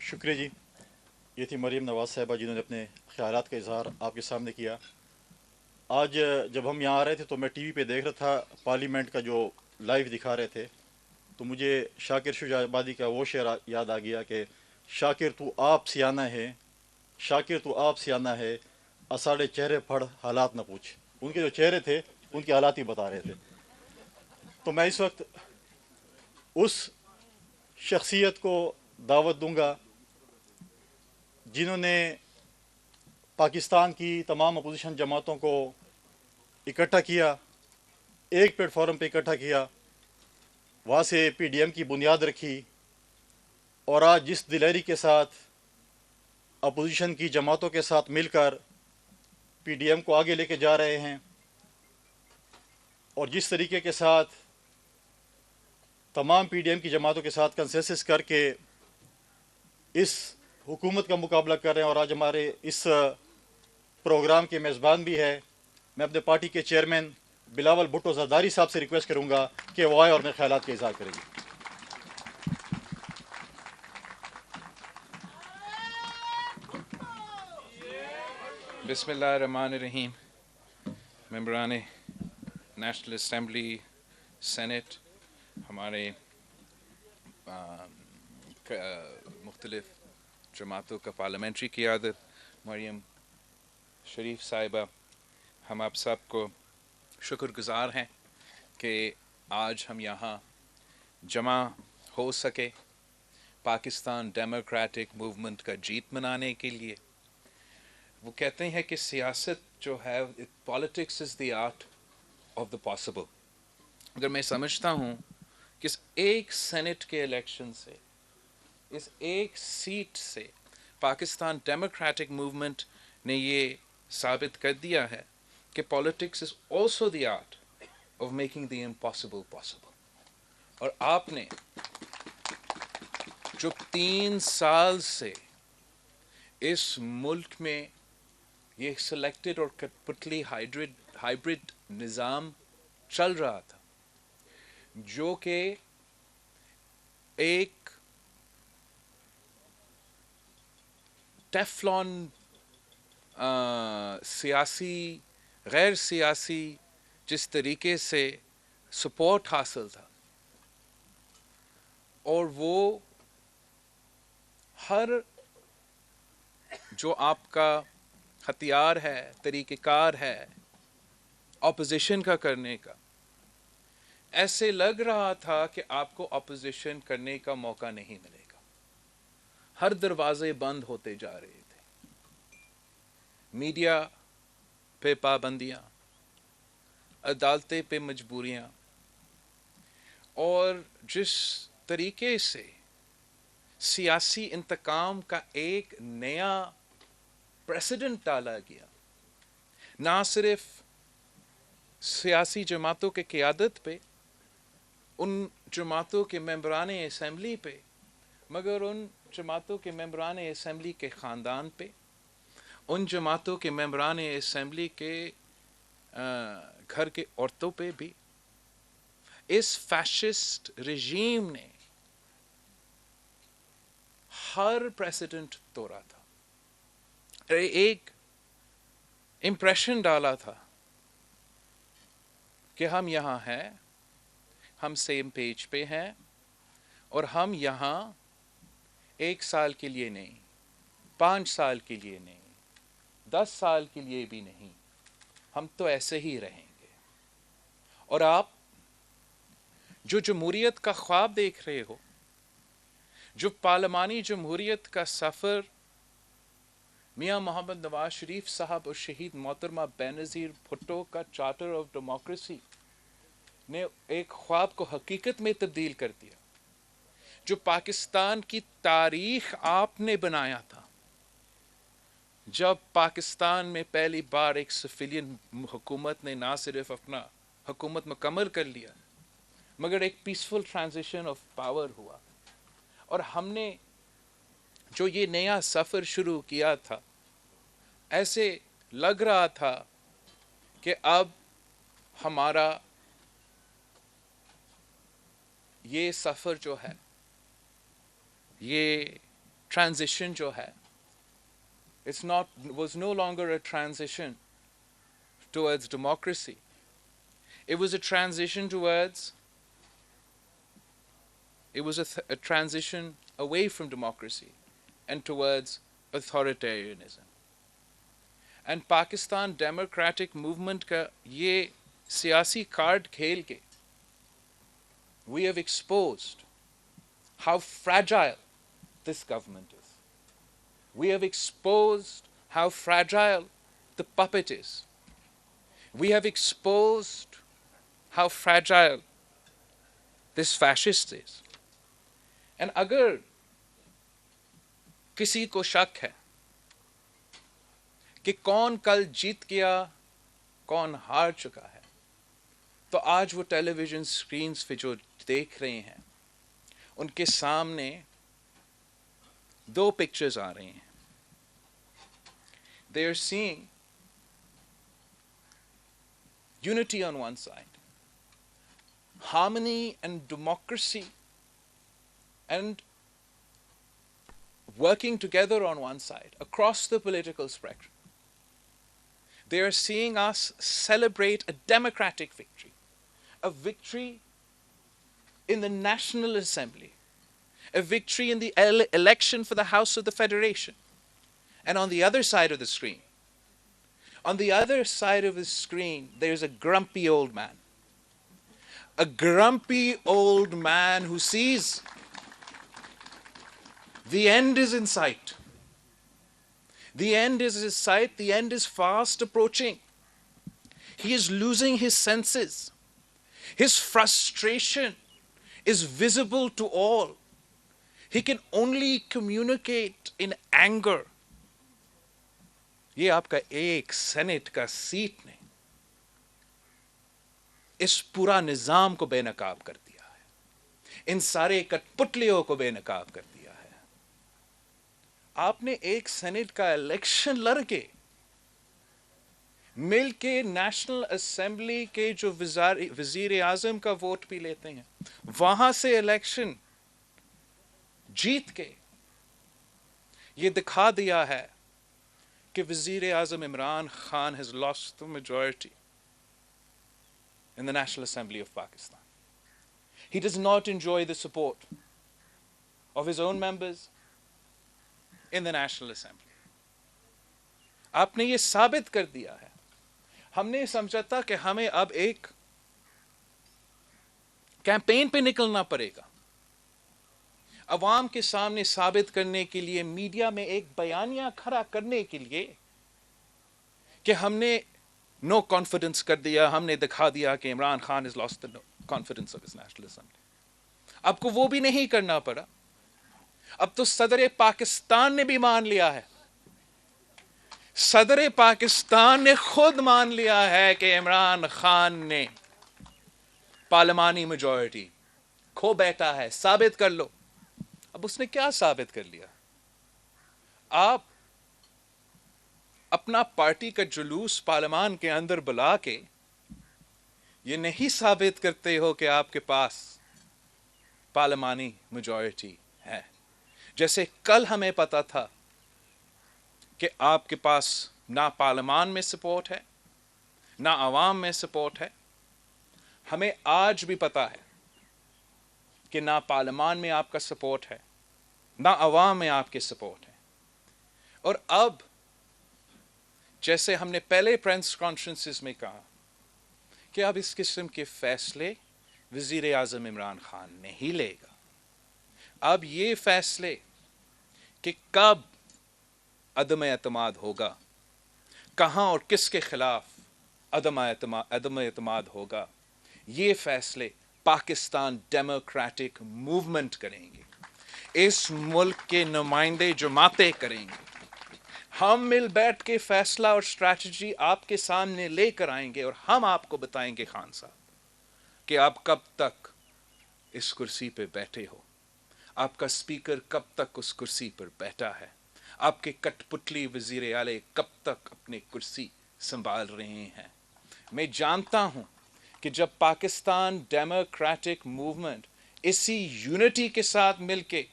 شکریہ جی. یہ تھی مریم نواز صاحبہ جنہوں نے اپنے خیالات کا اظہار آپ کے سامنے کیا. آج جب ہم یہاں آ رہے تھے تو میں ٹی وی پہ دیکھ رہا تھا پارلیمنٹ کا جو لائیو دکھا رہے تھے، تو مجھے شاکر شجاع آبادی کا وہ شعر یاد آ گیا کہ شاکر تو آپ سیانہ ہے، شاکر تو آپ سیانہ ہے، اساڑے چہرے پڑھ حالات نہ پوچھ. ان کے جو چہرے تھے ان کے حالات ہی بتا رہے تھے. تو میں اس وقت اس شخصیت کو دعوت دوں گا جنہوں نے پاکستان کی تمام اپوزیشن جماعتوں کو اکٹھا کیا، ایک پلیٹ فارم پہ اکٹھا کیا، وہاں سے پی ڈی ایم کی بنیاد رکھی، اور آج جس دلیری کے ساتھ اپوزیشن کی جماعتوں کے ساتھ مل کر پی ڈی ایم کو آگے لے کے جا رہے ہیں، اور جس طریقے کے ساتھ تمام پی ڈی ایم کی جماعتوں کے ساتھ کنسنسس کر کے اس حکومت کا مقابلہ کر رہے ہیں، اور آج ہمارے اس پروگرام کے میزبان بھی ہے. میں اپنے پارٹی کے چیئرمین بلاول بھٹو زرداری صاحب سے ریکویسٹ کروں گا کہ وہ آئے اور اپنے خیالات کا اظہار کریں گے. بسم اللہ الرحمن الرحیم. ممبران نیشنل اسمبلی، سینٹ، ہمارے مختلف جماعتوں کا پارلیمنٹری قیادت، مریم شریف صاحبہ، ہم آپ سب کو شکر گزار ہیں کہ آج ہم یہاں جمع ہو سکے پاکستان ڈیموکریٹک موومنٹ کا جیت منانے کے لیے. وہ کہتے ہیں کہ سیاست جو ہے، politics is the art of the possible. اگر میں سمجھتا ہوں کہ اس ایک سینٹ کے الیکشن سے، اس ایک سیٹ سے پاکستان ڈیموکریٹک موومنٹ نے یہ ثابت کر دیا ہے کہ politics is also the art of making the impossible possible. اور آپ نے جو 3 سال سے اس ملک میں یہ سلیکٹڈ اور کٹپٹلی ہائیبرڈ نظام چل رہا تھا، جو کہ ایک ٹیفلون سیاسی غیر سیاسی جس طریقے سے سپورٹ حاصل تھا، اور وہ ہر جو آپ کا ہتھیار ہے، طریقہ کار ہے اپوزیشن کا کرنے کا، ایسے لگ رہا تھا کہ آپ کو اپوزیشن کرنے کا موقع نہیں ملے گا. ہر دروازے بند ہوتے جا رہے تھے، میڈیا پہ پابندیاں، عدالتیں پہ مجبوریاں، اور جس طریقے سے سیاسی انتقام کا ایک نیا پریسیڈنٹ ڈالا گیا، نہ صرف سیاسی جماعتوں کے قیادت پہ، ان جماعتوں کے ممبران اسمبلی پہ، مگر ان جماعتوں کے ممبران اسمبلی کے خاندان پہ، ان جماعتوں کے ممبران اسمبلی کے گھر کے عورتوں پہ بھی. اس فیشسٹ رژیم نے ہر پریسیڈنٹ توڑا تھا، ایک امپریشن ڈالا تھا کہ ہم یہاں ہیں، ہم سیم پیج پہ ہیں، اور ہم یہاں 1 سال کے لیے نہیں، 5 سال کے لیے نہیں، 10 سال کے لیے بھی نہیں، ہم تو ایسے ہی رہیں گے. اور آپ جو جمہوریت کا خواب دیکھ رہے ہو، جو پارلیمانی جمہوریت کا سفر میاں محمد نواز شریف صاحب اور شہید محترمہ بینظیر بھٹو کا چارٹر آف ڈیموکریسی نے ایک خواب کو حقیقت میں تبدیل کر دیا، جو پاکستان کی تاریخ آپ نے بنایا تھا، جب پاکستان میں پہلی بار ایک سویلین حکومت نے نہ صرف اپنا حکومت مکمل کر لیا، مگر ایک پیسفل ٹرانزیشن آف پاور ہوا. اور ہم نے جو یہ نیا سفر شروع کیا تھا، ایسے لگ رہا تھا کہ اب ہمارا یہ سفر جو ہے، یہ transition جو ہے, was no longer a transition towards democracy. It was a transition a transition away from democracy and towards authoritarianism. And Pakistan Democratic Movement کا یہ سیاسی کارڈ کھیل کے we have exposed how fragile this government is. We have exposed how fragile the puppet is. We have exposed how fragile this fascist is. And اگر کسی کو شک ہے کہ کون کل جیت گیا کون ہار چکا ہے, تو آج وہ ٹیلی ویژن سکرینز پہ جو دیکھ رہے ہیں ان کے سامنے دو پکچرز آ رہے ہیں. They are seeing unity on one side, harmony and democracy and working together on one side across the political spectrum. They are seeing us celebrate a democratic victory, a victory in the National Assembly, a victory in the election for the House of the Federation. And on the other side of the screen, there's a grumpy old man. A grumpy old man who sees the end is in sight. The end is in sight. The end is fast approaching. He is losing his senses. His frustration is visible to all. He can only communicate in anger. یہ آپ کا ایک Saint کا set نے اس پورا نظام کو بے نقاب کر دیا ہے, ان سارے کٹ پتلیوں کو بے نقاب کر دیا ہے. آپ نے ایک سینٹ کا الیکشن لڑ کے مل کے نیشنل اسمبلی کے جو وزیر اعظم کا ووٹ بھی لیتے ہیں, وہاں سے الیکشن جیت کے یہ دکھا دیا ہے کہ وزیر اعظم Imran Khan has lost the majority in the National Assembly of Pakistan. He does not enjoy the support of his own members in the National Assembly. آپ نے یہ ثابت کر دیا ہے. ہم نے سمجھا تھا کہ ہمیں اب ایک کیمپین پہ نکلنا پڑے گا, عوام کے سامنے ثابت کرنے کے لیے, میڈیا میں ایک بیانیہ کھڑا کرنے کے لیے کہ ہم نے نو کانفیڈنس کر دیا, ہم نے دکھا دیا کہ Imran Khan has lost the confidence of his National Assembly. اب کو وہ بھی نہیں کرنا پڑا. اب تو صدر پاکستان نے بھی مان لیا ہے, صدر پاکستان نے خود مان لیا ہے کہ عمران خان نے پارلیمانی میجورٹی کھو بیٹھا ہے, ثابت کر لو. اب اس نے کیا ثابت کر لیا؟ آپ اپنا پارٹی کا جلوس پارلیمان کے اندر بلا کے یہ نہیں ثابت کرتے ہو کہ آپ کے پاس پارلیمانی میجورٹی ہے. جیسے کل ہمیں پتا تھا کہ آپ کے پاس نہ پارلیمان میں سپورٹ ہے نہ عوام میں سپورٹ ہے, ہمیں آج بھی پتا ہے کہ نہ پارلیمان میں آپ کا سپورٹ ہے نہ عوام میں آپ کے سپورٹ ہے. اور اب جیسے ہم نے پہلے پریس کانفرنسز میں کہا کہ اب اس قسم کے فیصلے وزیر اعظم عمران خان نہیں لے گا. اب یہ فیصلے کہ کب عدم اعتماد ہوگا, کہاں اور کس کے خلاف عدم اعتماد ہوگا, یہ فیصلے پاکستان ڈیموکریٹک موومنٹ کریں گے. اس ملک کے نمائندے جماعتیں کریں گے. ہم مل بیٹھ کے فیصلہ اور اسٹریٹجی آپ کے سامنے لے کر آئیں گے اور ہم آپ کو بتائیں گے خان صاحب کہ آپ کب تک اس کرسی پہ بیٹھے ہو, آپ کا اسپیکر کب تک اس کرسی پر بیٹھا ہے, آپ کے کٹ پتلی وزیر اعلی کب تک اپنی کرسی سنبھال رہے ہیں. میں جانتا ہوں کہ جب پاکستان ڈیموکریٹک موومنٹ اسی یونٹی کے ساتھ مل کے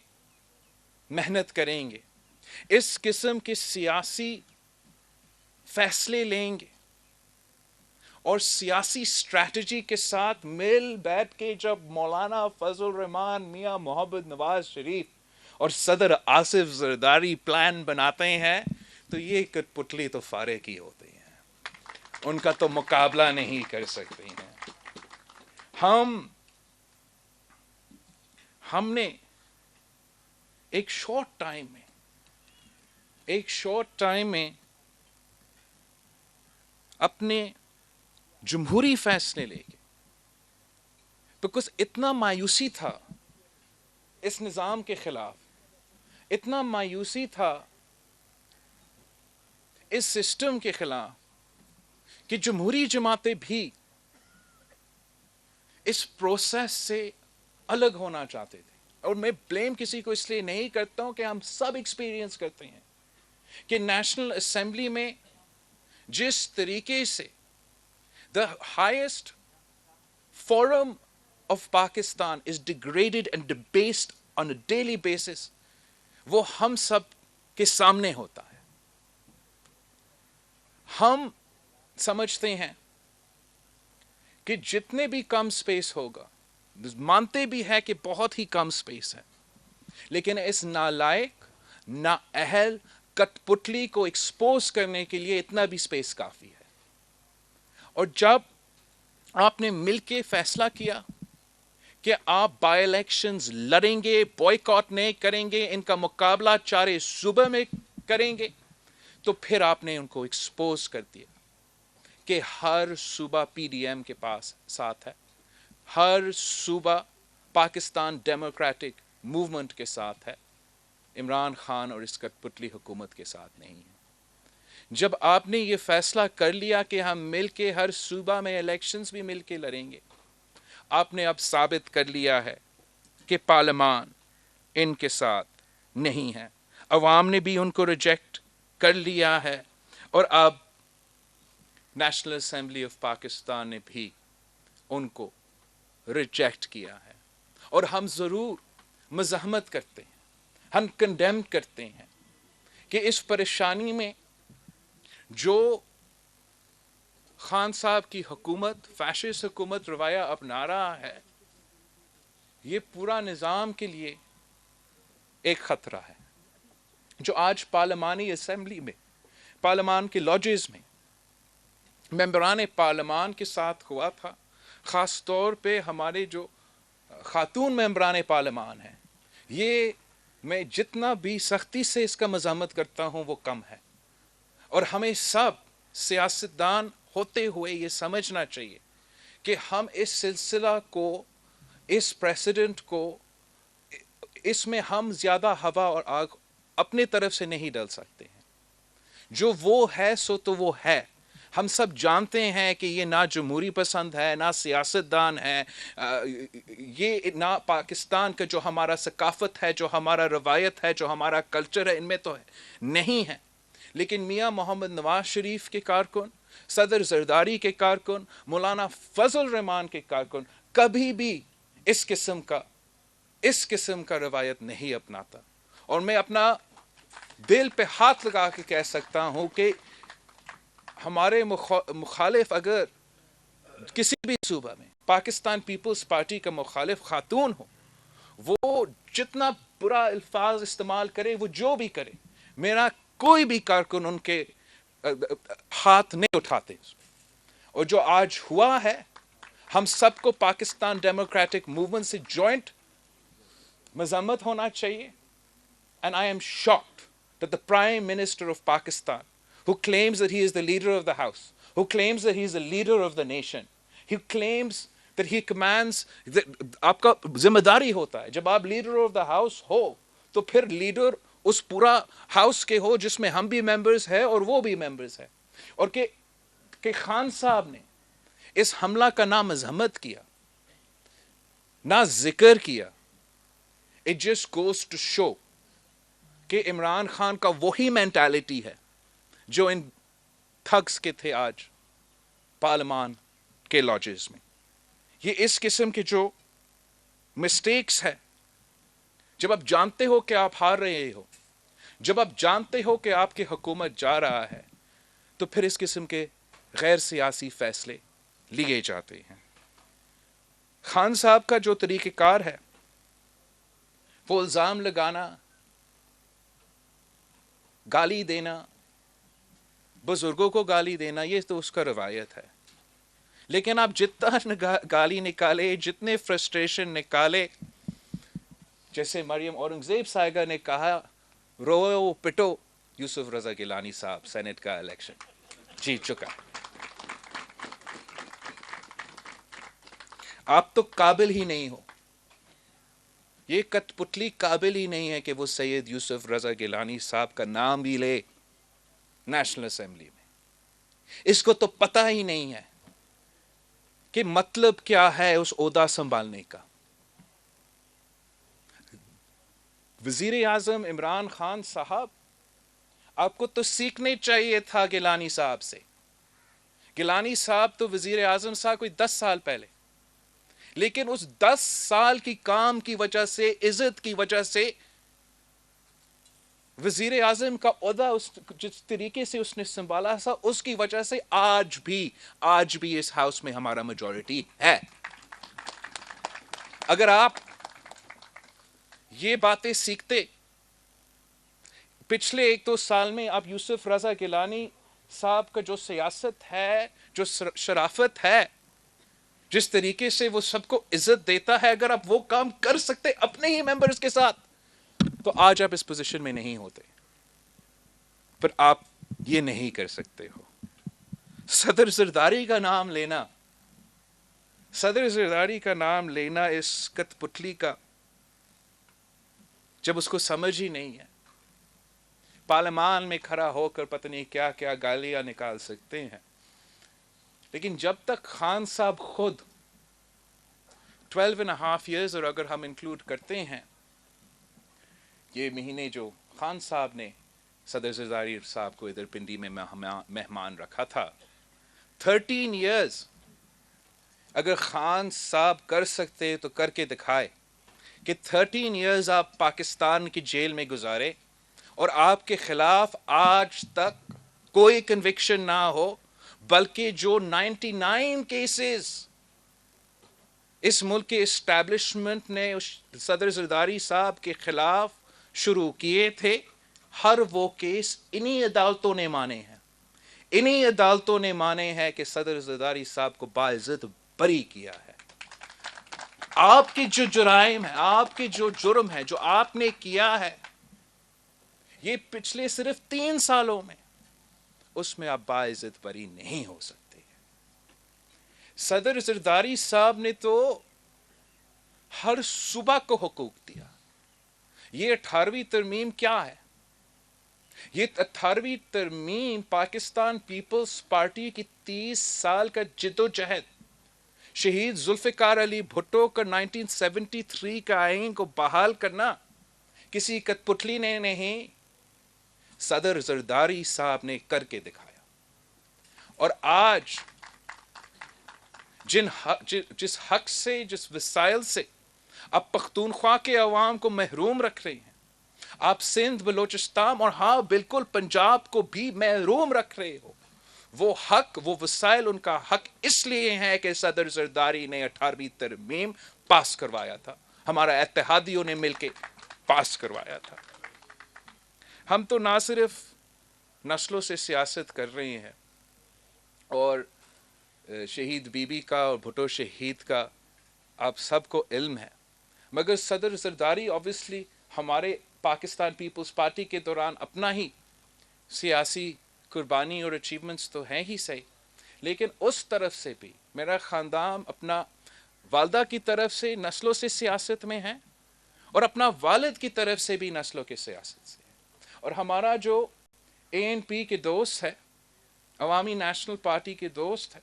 محنت کریں گے, اس قسم کے سیاسی فیصلے لیں گے اور سیاسی اسٹریٹجی کے ساتھ مل بیٹھ کے جب مولانا فضل الرحمان, میاں محمد نواز شریف اور صدر آصف زرداری پلان بناتے ہیں تو یہ کٹ پتلی تو فارغ ہی ہوتے ہیں, ان کا تو مقابلہ نہیں کر سکتے ہیں. ہم نے ایک شارٹ ٹائم میں اپنے جمہوری فیصلے لے کے, بیکاز اتنا مایوسی تھا اس نظام کے خلاف, اتنا مایوسی تھا اس سسٹم کے خلاف کہ جمہوری جماعتیں بھی اس پروسیس سے الگ ہونا چاہتے تھے. اور میں بلیم کسی کو اس لیے نہیں کرتا ہوں کہ ہم سب ایکسپیرینس کرتے ہیں کہ نیشنل اسمبلی میں جس طریقے سے the highest forum of Pakistan is degraded and debased on a daily basis, وہ ہم سب کے سامنے ہوتا ہے. ہم سمجھتے ہیں کہ جتنے بھی کم سپیس ہوگا, مانتے بھی ہے کہ بہت ہی کم سپیس ہے, لیکن اس نالائق نااہل کٹ پتلی کو ایکسپوز کرنے کے لیے اتنا بھی سپیس کافی ہے. اور جب آپ نے مل کے فیصلہ کیا کہ آپ بائی الیکشنز لڑیں گے, بوائیکاٹ نہیں کریں گے, ان کا مقابلہ 4 صوبے میں کریں گے, تو پھر آپ نے ان کو ایکسپوز کر دیا کہ ہر صوبہ پی ڈی ایم کے پاس ساتھ ہے, ہر صوبہ پاکستان ڈیموکریٹک موومنٹ کے ساتھ ہے, عمران خان اور اس کٹ پتلی حکومت کے ساتھ نہیں ہے. جب آپ نے یہ فیصلہ کر لیا کہ ہم مل کے ہر صوبہ میں الیکشنز بھی مل کے لڑیں گے, آپ نے اب ثابت کر لیا ہے کہ پارلیمان ان کے ساتھ نہیں ہے, عوام نے بھی ان کو ریجیکٹ کر لیا ہے, اور اب نیشنل اسمبلی آف پاکستان نے بھی ان کو ریجیکٹ کیا ہے. اور ہم ضرور مزاحمت کرتے ہیں, ہم کنڈیم کرتے ہیں کہ اس پریشانی میں جو خان صاحب کی حکومت, فیشسٹ حکومت رویہ اپنا رہا ہے, یہ پورا نظام کے لیے ایک خطرہ ہے. جو آج پارلیمانی اسمبلی میں, پارلیمان کے لاجز میں ممبران پارلیمان کے ساتھ ہوا تھا, خاص طور پہ ہمارے جو خاتون ممبران پارلیمان ہیں, یہ میں جتنا بھی سختی سے اس کا مزاحمت کرتا ہوں وہ کم ہے. اور ہمیں سب سیاستدان ہوتے ہوئے یہ سمجھنا چاہیے کہ ہم اس سلسلہ کو, اس پریسیڈنٹ کو, اس میں ہم زیادہ ہوا اور آگ اپنے طرف سے نہیں ڈال سکتے ہیں. جو وہ ہے سو تو وہ ہے. ہم سب جانتے ہیں کہ یہ نہ جمہوری پسند ہے, نہ سیاستدان ہے, یہ نہ پاکستان کا جو ہمارا ثقافت ہے, جو ہمارا روایت ہے, جو ہمارا کلچر ہے, ان میں تو نہیں ہے. لیکن میاں محمد نواز شریف کے کارکن, صدر زرداری کے کارکن, مولانا فضل الرحمان کے کارکن کبھی بھی اس قسم کا روایت نہیں اپناتا. اور میں اپنا دل پہ ہاتھ لگا کے کہہ سکتا ہوں کہ ہمارے مخالف اگر کسی بھی صوبہ میں پاکستان پیپلز پارٹی کا مخالف خاتون ہو, وہ جتنا برا الفاظ استعمال کرے, وہ جو بھی کرے, میرا کوئی بھی کارکن ان کے ہاتھ نہیں اٹھاتے. اور جو آج ہوا ہے, ہم سب کو پاکستان ڈیموکریٹک موومنٹ سے جوائنٹ مذمت ہونا چاہیے. And I am shocked that the Prime Minister of Pakistan, who claims that he is the leader of the house, who claims that he is the leader of the nation, he claims that he commands, آپ کا ذمہ داری ہوتا ہے جب آپ leader of the house ہو تو پھر لیڈر اس پورا ہاؤس کے ہو جس میں ہم بھی ممبرز ہیں اور وہ بھی ممبرز ہیں. اور کہ خان صاحب نے اس حملہ کا نہ مذمت کیا, نہ ذکر کیا, it just goes to show کہ عمران خان کا وہی مینٹالٹی ہے جو ان تھگس کے تھے آج پارلیمان کے لاجز میں. یہ اس قسم کے جو مسٹیکس ہے جب آپ جانتے ہو کہ آپ ہار رہے ہو، جب آپ جانتے ہو کہ آپ کی حکومت جا رہا ہے، تو پھر اس قسم کے غیر سیاسی فیصلے لیے جاتے ہیں۔ خان صاحب کا جو طریقہ کار ہے، وہ الزام لگانا، گالی دینا، بزرگوں کو گالی دینا، یہ تو اس کا روایت ہے۔ لیکن آپ جتنا گالی نکالے، جتنے فرسٹریشن نکالے، جیسے مریم اورنگزیب صاحبہ نے کہا، رو پٹو، یوسف رضا گیلانی صاحب سینٹ کا الیکشن جیت چکا، آپ تو قابل ہی نہیں ہو، یہ کٹ پتلی قابل ہی نہیں ہے کہ وہ سید یوسف رضا گیلانی صاحب کا نام بھی لے نیشنل اسمبلی میں۔ اس کو تو پتہ ہی نہیں ہے کہ مطلب کیا ہے اس عہدہ سنبھالنے کا۔ وزیر اعظم عمران خان صاحب، آپ کو تو سیکھنے چاہیے تھا گیلانی صاحب سے۔ گیلانی صاحب تو وزیر اعظم صاحب کوئی 10 سال پہلے، لیکن اس 10 سال کی کام کی وجہ سے، عزت کی وجہ سے، وزیر اعظم کا عہدہ جس طریقے سے اس نے سنبھالا تھا، اس کی وجہ سے آج بھی اس ہاؤس میں ہمارا میجورٹی ہے۔ اگر آپ یہ باتیں سیکھتے، پچھلے 1-2 سال میں آپ یوسف رضا گیلانی صاحب کا جو سیاست ہے، جو شرافت ہے، جس طریقے سے وہ سب کو عزت دیتا ہے، اگر آپ وہ کام کر سکتے اپنے ہی ممبرز کے ساتھ، تو آج آپ اس پوزیشن میں نہیں ہوتے۔ پر آپ یہ نہیں کر سکتے ہو۔ صدر زرداری کا نام لینا، صدر زرداری کا نام لینا اس کت پتلی کا، جب اس کو سمجھ ہی نہیں ہے، پارلیمان میں کھڑا ہو کر پتہ نہیں کیا کیا گالیاں نکال سکتے ہیں، لیکن جب تک خان صاحب خود 12.5 years، اور اگر ہم انکلوڈ کرتے ہیں یہ مہینے جو خان صاحب نے صدر زرداری صاحب کو ادھر پنڈی میں مہمان رکھا تھا، 13 years اگر خان صاحب کر سکتے تو کر کے دکھائے کہ 13 years آپ پاکستان کی جیل میں گزارے اور آپ کے خلاف آج تک کوئی کنوکشن نہ ہو، بلکہ جو 99 کیسز اس ملک کے اسٹیبلشمنٹ نے صدر زرداری صاحب کے خلاف شروع کیے تھے، ہر وہ کیس انہی عدالتوں نے مانے ہیں، انہی عدالتوں نے مانے ہیں کہ صدر زرداری صاحب کو باعزت بری کیا ہے۔ آپ کے جو جرائم ہیں، آپ کے جو جرم ہے، جو آپ نے کیا ہے، یہ پچھلے صرف 3 سالوں میں، اس میں آپ باعزت بری نہیں ہو سکتے۔ صدر زرداری صاحب نے تو ہر صوبہ کو حقوق دیا۔ یہ 18ویں ترمیم کیا ہے؟ یہ 18ویں ترمیم پاکستان پیپلز پارٹی کی 30 سال کا جد و جہد، شہید ذوالفقار علی بھٹو کا 1973 کا آئین کو بحال کرنا کسی کٹ پتلی نے نہیں، صدر زرداری صاحب نے کر کے دکھایا۔ اور آج جس حق سے، جس وسائل سے آپ پختونخوا کے عوام کو محروم رکھ رہے ہیں، آپ سندھ، بلوچستان اور ہاں بالکل پنجاب کو بھی محروم رکھ رہے ہو، وہ حق، وہ وسائل ان کا حق اس لیے ہے کہ صدر زرداری نے 18ویں ترمیم پاس کروایا تھا، ہمارا اتحادیوں نے مل کے پاس کروایا تھا۔ ہم تو نہ صرف نسلوں سے سیاست کر رہے ہیں، اور شہید بی بی کا اور بھٹو شہید کا آپ سب کو علم ہے، مگر صدر زرداری obviously ہمارے پاکستان پیپلز پارٹی کے دوران اپنا ہی سیاسی قربانی اور اچیومنٹس تو ہیں ہی صحیح، لیکن اس طرف سے بھی میرا خاندان اپنا والدہ کی طرف سے نسلوں سے سیاست میں ہے، اور اپنا والد کی طرف سے بھی نسلوں کے سیاست سے ہے۔ اور ہمارا جو ANP کے دوست ہے، عوامی نیشنل پارٹی کے دوست ہے،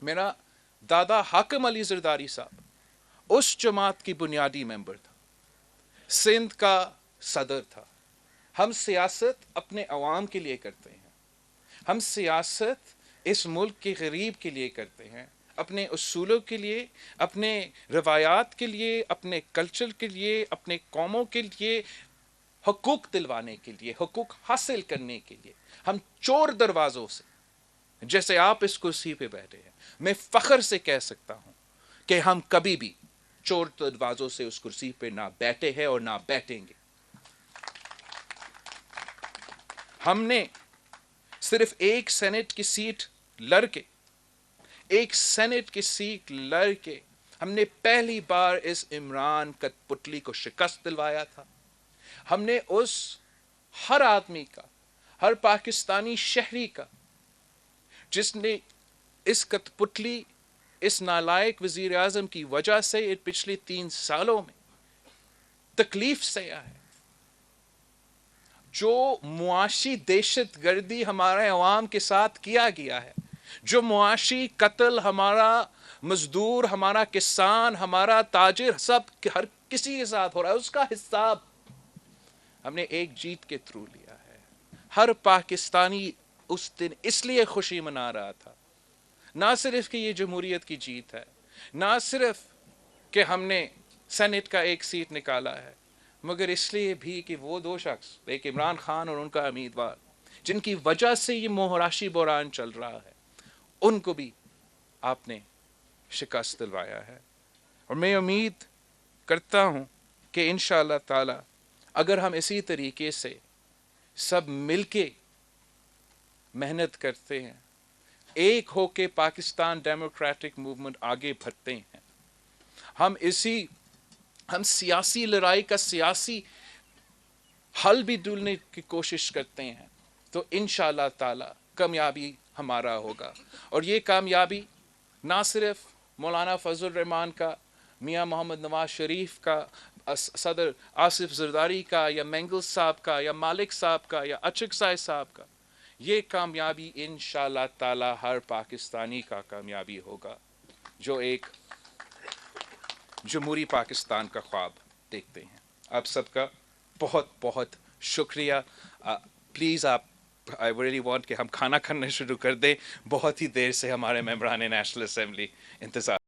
میرا دادا حاکم علی زرداری صاحب اس جماعت کی بنیادی ممبر تھا، سندھ کا صدر تھا۔ ہم سیاست اپنے عوام کے لیے کرتے ہیں، ہم سیاست اس ملک کے غریب کے لیے کرتے ہیں، اپنے اصولوں کے لیے، اپنے روایات کے لیے، اپنے کلچر کے لیے، اپنے قوموں کے لیے حقوق دلوانے کے لیے، حقوق حاصل کرنے کے لیے ہم چور دروازوں سے، جیسے آپ اس کرسی پہ بیٹھے ہیں، میں فخر سے کہہ سکتا ہوں کہ ہم کبھی بھی چور دروازوں سے اس کرسی پہ نہ بیٹھے ہیں اور نہ بیٹھیں گے. ہم نے صرف ایک سینٹ کی سیٹ لڑ کے ہم نے پہلی بار اس عمران کٹپتلی کو شکست دلوایا تھا. ہم نے اس ہر آدمی کا، ہر پاکستانی شہری کا جس نے اس کٹپتلی، اس نالائق وزیر اعظم کی وجہ سے پچھلے 3 سالوں میں تکلیف سہا ہے، جو معاشی دہشت گردی ہمارے عوام کے ساتھ کیا گیا ہے، جو معاشی قتل ہمارا مزدور، ہمارا کسان، ہمارا تاجر، سب ہر کسی کے ساتھ ہو رہا ہے، اس کا حساب ہم نے ایک جیت کے تھرو لیا ہے. ہر پاکستانی اس دن اس لیے خوشی منا رہا تھا، نہ صرف کہ یہ جمہوریت کی جیت ہے، نہ صرف کہ ہم نے سینٹ کا ایک سیٹ نکالا ہے، مگر اس لیے بھی کہ وہ 2 شخص، ایک عمران خان اور ان کا امیدوار، جن کی وجہ سے یہ معاشی بحران چل رہا ہے، ان کو بھی آپ نے شکست دلوایا ہے. اور میں امید کرتا ہوں کہ انشاءاللہ تعالی اگر ہم اسی طریقے سے سب مل کے محنت کرتے ہیں، ایک ہو کے پاکستان ڈیموکریٹک موومنٹ آگے بڑھتے ہیں، ہم سیاسی لڑائی کا سیاسی حل بھی ڈھونڈنے کی کوشش کرتے ہیں، تو انشاءاللہ تعالی کامیابی ہمارا ہوگا. اور یہ کامیابی نہ صرف مولانا فضل الرحمان کا، میاں محمد نواز شریف کا، صدر آصف زرداری کا، یا مینگل صاحب کا، یا مالک صاحب کا، یا اچکزئی صاحب کا، یہ کامیابی انشاءاللہ تعالی ہر پاکستانی کا کامیابی ہوگا جو ایک جمہوری پاکستان کا خواب دیکھتے ہیں. آپ سب کا بہت بہت شکریہ. پلیز آپ آئی ریئلی وانٹ کہ ہم کھانا کھانا شروع کر دیں. بہت ہی دیر سے ہمارے ممبران نیشنل اسمبلی انتظار